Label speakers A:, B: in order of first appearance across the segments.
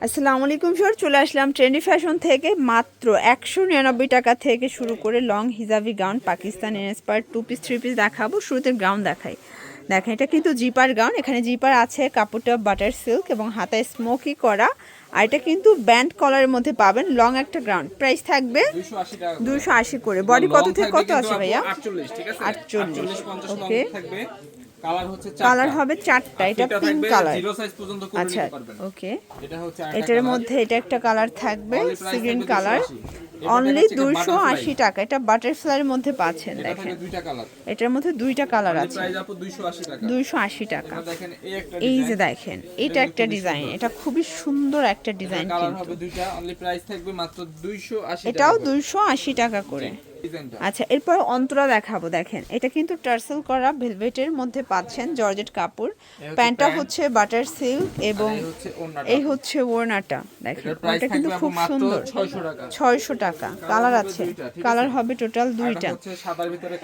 A: আসসালামু আলাইকুম স্যার, চলে আসলাম ট্রেন্ডি ফ্যাশন থেকে। মাত্র 199 টাকা থেকে শুরু করে long hijabi gown, Pakistan inspired 2 piece 3 piece দেখাবো। শুরুতে গাউন দেখাই। দেখেন, এটা কিন্তু জিপার গাউন। এখানে জিপার আছে, কাপড়টা বাটার সিল্ক এবং হাতায় স্মোকি করা। আর এটা কিন্তু ব্যান্ড কলারের মধ্যে পাবেন। লং একটা গাউন, প্রাইস থাকবে 280 করে। বডি কত থেকে কত আছে ভাইয়া? 48। ওকে, কালার হবে চারটা। এটা পিঙ্ক কালার। আচ্ছা, ওকে। এটার মধ্যে এটা একটা কালার থাকবে, সি গ্রিন কালার। অনলি 280 টাকা। এটা বাটারফ্লাইয়ের মধ্যে পাচ্ছেন। দেখেন, এটার মধ্যে দুইটা কালার আছে, 280 টাকা। এই যে দেখেন, এটা একটা ডিজাইন, এটা খুবই সুন্দর একটা ডিজাইন কিন্তু। এটাও 280 টাকা করে। আচ্ছা, এরপর অন্তরা দেখাবো। দেখেন, এটা কিন্তু টার্সেল করা ভেলভেটের মধ্যে পাচ্ছেন, জর্জেট কাপড়। প্যান্টটা হচ্ছে বাটার সিল্ক এবং এই হচ্ছে ওড়নাটা। দেখেন, এটা কিন্তু খুব সুন্দর। 600 টাকা। কালার আছে, কালার হবে টোটাল দুইটা।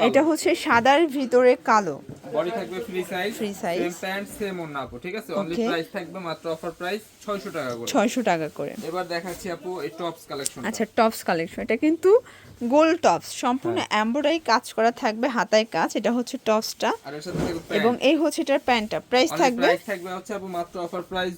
A: এটা হচ্ছে সাদার ভিতরে কালো।
B: বডি থাকবে free size, same pant same ওড়না আপু, ঠিক আছে? অনলি প্রাইস থাকবে মাত্র অফার প্রাইস 600 টাকা করে।
A: 600 টাকা করে।
B: এবার দেখাচ্ছি আপু এই টপস কালেকশন।
A: আচ্ছা, টপস কালেকশন। এটা কিন্তু গোল টপস, সম্পূর্ণ এমব্রয়ডারি কাজ করা থাকবে, হাতায় কাজ। এটা হচ্ছে টপসটা
B: আর এর সাথে থাকবে
A: এবং এই হচ্ছে এটার প্যান্টটা। প্রাইস থাকবে
B: হচ্ছে আপু মাত্র অফার প্রাইস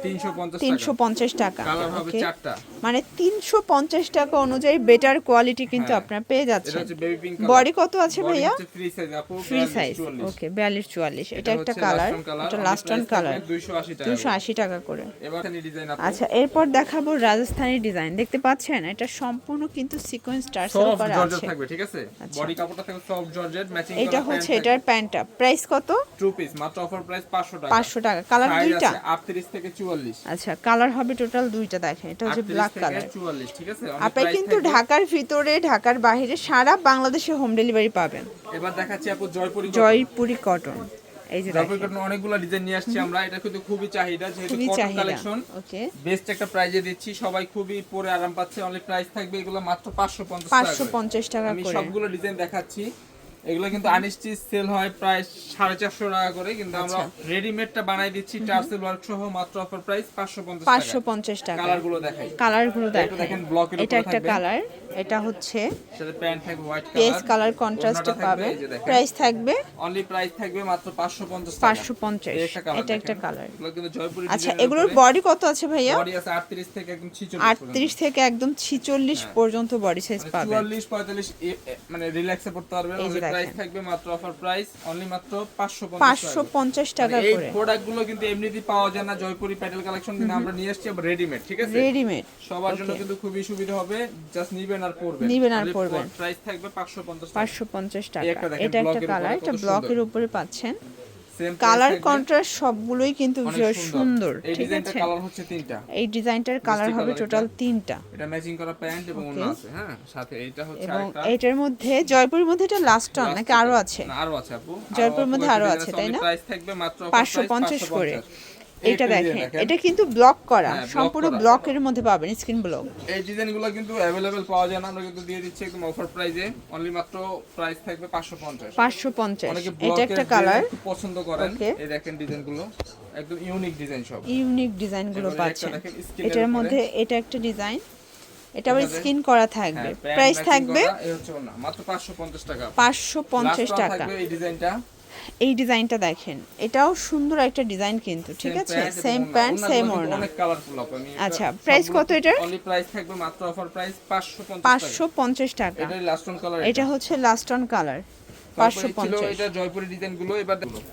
A: 350 টাকা।
B: কালার হবে চারটা,
A: মানে 350 টাকা অনুযায়ী বেটার কোয়ালিটি কিন্তু আপনারা পেয়ে
B: এটা
A: যাচ্ছেন।
B: হচ্ছে বেবি পিঙ্ক কালার।
A: বডি কত আছে ভাইয়া?
B: ফ্রি সাইজ আপু,
A: ফ্রি সাইজ। ওকে, 42 44। এটা একটা কালার, এটা লাস্ট অন কালার। 280 টাকা করে।
B: এবার ডিজাইন আপু।
A: আচ্ছা, এরপর দেখাবো রাজস্থানি ডিজাইন। দেখতে পাচ্ছেন, এটা সম্পূর্ণ কিন্তু সিকোয়েন্স টার্সেল করা আছে,
B: থাকবে, ঠিক আছে? বডি কাপড়টা থাকবে সফট জর্জেট, ম্যাচিং করা।
A: এটা হচ্ছে এটার প্যান্টটা। প্রাইস কত?
B: 2 পিস মাত্র অফার প্রাইস 500 টাকা।
A: 500 টাকা। কালার দুইটা,
B: 38 থেকে 44।
A: আচ্ছা, কালার হবে টোটাল দুইটা। দেখেন, এটা হচ্ছে ব্ল্যাক কালার।
B: 44, ঠিক আছে?
A: আপনি কিন্তু ঢাকার ভিতরে, ঢাকার বাইরে সারা বাংলাদেশে হোম ডেলিভারি পাবেন।
B: এবার দেখাচ্ছি আপু
A: জয়পুরি কটন। এই যে
B: জয়পুরি কটন অনেকগুলো ডিজাইন নিয়ে আসছি আমরা। এটা কিন্তু খুবই চাহিদা, যেহেতু কটন কালেকশন।
A: ওকে,
B: বেস্ট একটা প্রাইজে দিচ্ছি, সবাই খুবই পরে আরাম পাচ্ছে। অনলি প্রাইস থাকবে এগুলো মাত্র 550 টাকা।
A: 550 টাকা করে।
B: আমি সবগুলো ডিজাইন দেখাচ্ছি। এগুলো কিন্তু আনস্টিচ সেল হয় প্রায় 450 টাকা করে, কিন্তু আমরা রেডিমেডটা বানাই দিচ্ছি টার্সেল ওয়ার্ক সহ মাত্র অফার প্রাইস 550 টাকা। কালারগুলো দেখাই,
A: দেখেন,
B: ব্লকের
A: এটা
B: উপরে
A: একটা
B: থাকবে।
A: কালার, এটা হচ্ছে
B: সেটা প্যান্ট থাকবে হোয়াইট
A: পেস
B: কালার,
A: কালার কন্ট্রাস্টে পাবেন। প্রাইস থাকবে
B: অনলি প্রাইস থাকবে মাত্র 550 টাকা।
A: 550। এটা একটা কালার।
B: এগুলো কিন্তু জয়পুরি
A: আচ্ছা, এগুলোর বডি কত আছে ভাইয়া?
B: বডি আছে 38 থেকে একদম 46
A: 38 থেকে একদম 46 পর্যন্ত বডি সাইজ পাবেন।
B: 44 45 মানে রিল্যাক্সে পড়তে পারবেন। অনলি প্রাইস থাকবে মাত্র অফার প্রাইস অনলি মাত্র 550
A: টাকা
B: এই
A: করে।
B: প্রোডাক্টগুলো কিন্তু এমনিতেই পাওয়া যায় না, জয়পুরি প্যাটেল কালেকশন, কিন্তু আমরা নিয়ে আসছি রেডিমেড, ঠিক আছে?
A: রেডিমেড
B: সবার জন্য কিন্তু খুবই সুবিধা হবে। জাস্ট নিবেন আর পরবেন। প্রাইস থাকবে 550
A: টাকা। এটা একটা কালার, এটা ব্লকের উপরে পাচ্ছেন। কালার
B: কালার
A: কন্ট্রাস্ট সবগুলোই কিন্তু ভীষণ সুন্দর, ঠিক আছে?
B: কালার হচ্ছে তিনটা।
A: এই ডিজাইনটার কালার হবে টোটাল তিনটা।
B: এটা ম্যাচিং করা প্যান্ট এবং ওড়না আছে, হ্যাঁ, সাথে এটা হচ্ছে
A: এবং
B: আরেকটা।
A: এটার মধ্যে জয়পুরের মধ্যে এটা লাস্ট অন নাকি আরো আছে?
B: না, আরো আছে আপু।
A: জয়পুরের মধ্যে আরো আছে, তাই না?
B: প্রাইস থাকবে মাত্র
A: 550 করে। এটা দেখেন, এটা কিন্তু ব্লক করা, সম্পূর্ণ ব্লকের মধ্যে পাবেন, স্ক্রিন ব্লক।
B: এই ডিজাইনগুলো কিন্তু अवेलेबल পাওয়া যায় না, আমরা কিন্তু দিয়ে দিচ্ছি একদম অফার প্রাইসে। অনলি মাত্র প্রাইস থাকবে 550।
A: এটা একটা কালার
B: পছন্দ করেন। এই দেখেন ডিজাইনগুলো একদম ইউনিক ডিজাইন, সব
A: ইউনিক ডিজাইনগুলো পাচ্ছেন। এটার মধ্যে এটা একটা ডিজাইন, এটা আবার স্ক্রিন করা থাকবে। প্রাইস থাকবে
B: এই হচ্ছে না মাত্র 550 টাকা।
A: 550 টাকা। এই ডিজাইনটা দেখেন, এটাও সুন্দর একটা ডিজাইন কিন্তু, ঠিক আছে? সেম প্যান্ট সেম ওড়না,
B: অনেক কালারফুল আপনি।
A: আচ্ছা, প্রাইস কত এটার?
B: অনলি প্রাইস থাকবে মাত্র অফার প্রাইস
A: 550 টাকা।
B: এটা লাস্ট অন কালার,
A: এটা হচ্ছে লাস্ট অন কালার। 550।
B: এটা জয়পুরি ডিজাইনগুলো। এবার দেখুন,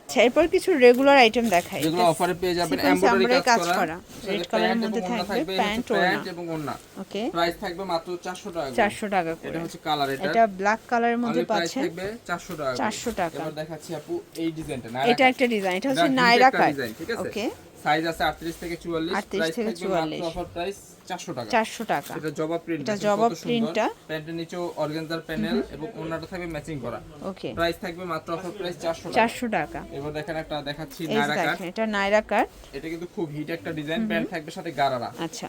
A: আচ্ছা, এরপর কিছু রেগুলার আইটেম দেখাই।
B: যেগুলো অফারে পেয়ে যাবেন এমব্রয়ডারি কাজ করা।
A: রেড কালারের মধ্যে থাকবে প্যান্ট
B: এবং ওড়না।
A: ওকে,
B: প্রাইস থাকবে মাত্র 400 টাকা।
A: 400 টাকা করে।
B: এটা হচ্ছে কালার,
A: এটা ব্ল্যাক কালারের মধ্যে পাচ্ছেন।
B: প্রাইস থাকবে 400 টাকা।
A: 400 টাকা।
B: এবার দেখাচ্ছি আপু এই ডিজাইনটা।
A: এটা একটা ডিজাইন, এটা হচ্ছে নায়রা কাট। ওকে,
B: সাইজ আছে 38 থেকে 44।
A: 38 থেকে 44।
B: অফার প্রাইস 400 টাকা।
A: 400 টাকা।
B: এটা জবা প্রিন্ট,
A: এটা জবা প্রিন্টটা।
B: প্যান্টের নিচেও অর্গানজার প্যানেল এবং ওড়নাটা থাকবে ম্যাচিং করা।
A: ওকে,
B: প্রাইস থাকবে মাত্র অফার প্রাইস 400 টাকা।
A: 400 টাকা।
B: এবার দেখেন একটা দেখাচ্ছি
A: এই
B: নায়রা কাট।
A: দেখেন, এটা নায়রা কাট।
B: এটা কিন্তু খুব হিট একটা ডিজাইন। প্যান্ট থাকবে সাথে গারারা।
A: আচ্ছা,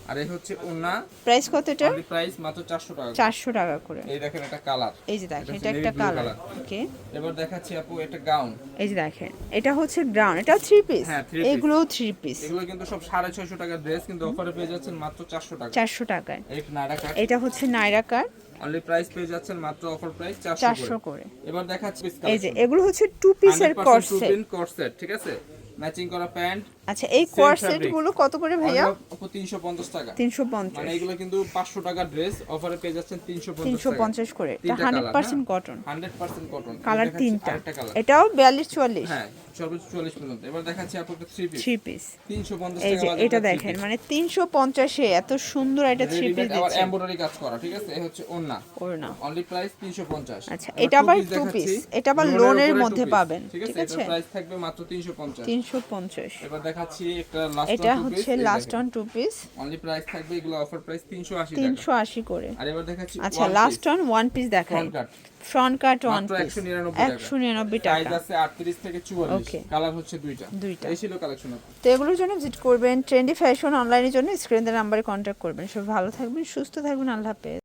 B: আর এই হচ্ছে ওন্না,
A: প্রাইস কত এটা?
B: প্রাইস মাত্র 400 টাকা।
A: 400 টাকা করে।
B: এই দেখেন একটা কালার,
A: এই যে দেখেন এটা
B: navy
A: একটা
B: blue
A: কালার।
B: color।
A: ওকে,
B: এবার দেখাচ্ছি আপু একটা গাউন।
A: এই যে দেখেন এটা হচ্ছে গ্রাউন্ড, এটাও 3 পিস।
B: হ্যাঁ, 3 piece।
A: এগুলোও 3 পিস।
B: এগুলো কিন্তু সব 650 টাকার ড্রেস, কিন্তু অফারে পেয়ে যাচ্ছেন মাত্র 400 টাকা।
A: 400 টাকায়।
B: এই একটা নায়রা কাট,
A: এটা হচ্ছে নাইরা কাট,
B: অনলি প্রাইস পেয়ে যাচ্ছেন মাত্র অফার প্রাইস 400
A: 400 করে।
B: এবার দেখাচ্ছি
A: এই যে এগুলো হচ্ছে 2 পিসের কোর্স সেট।
B: কোর্স সেট, ঠিক আছে, ম্যাচিং করা প্যান্ট।
A: আচ্ছা, এই কোর্স সেট গুলো কত করে ভাইয়া?
B: আপু 350 টাকা।
A: 350।
B: মানে এগুলো কিন্তু 500 টাকার ড্রেস, অফারে পেয়ে যাচ্ছেন 350 টাকা।
A: 350 করে। এটা 100% কটন।
B: 100% কটন।
A: কালার তিনটা। এটাও 42 44।
B: হ্যাঁ, সর্বোচ্চ 44 পর্যন্ত। এবার দেখাচ্ছি আপু একটা 3 পিস।
A: 3 পিস।
B: 350
A: এই
B: টাকা
A: যে
B: বাজারে
A: এটা দেখেন, মানে 350 এ এত সুন্দর একটা 3 পিস
B: আবার
A: দিচ্ছে।
B: এমব্রয়ডারি কাজ করা, ঠিক আছে। এই হচ্ছে ওন্না,
A: ওড়না।
B: Only price 350।
A: আচ্ছা, এটা আবার 2 পিস। এটা আবার লোনের মধ্যে পাবেন,
B: ঠিক
A: ঠিক
B: আছে।
A: আছে?
B: এটার প্রাইস থাকবে মাত্র 350।
A: 350।
B: এবার দেখাচ্ছি একটা লাস্ট
A: এটা হচ্ছে last on 2 piece.
B: Only price থাকবে, এগুলো অফার প্রাইস 380 টাকা।
A: 380 করে।
B: আর এবার দেখাচ্ছি
A: আচ্ছা, লাস্ট অন 1 পিস দেখাই। ফ্রন্ট কাট 1 পিস 199 টাকা।
B: সাইজ আছে 38 থেকে 44। কালার হচ্ছে দুইটা। এই ছিল কালেকশন।
A: তো এগুলোর জন্য ভিজিট করবেন ট্রেন্ডি ফ্যাশন অনলাইনের জন্য স্ক্রিন এর নাম্বারে কন্ট্যাক্ট করবেন। সব ভালো থাকবেন, সুস্থ থাকবেন, আল্লাহ হাফেজ।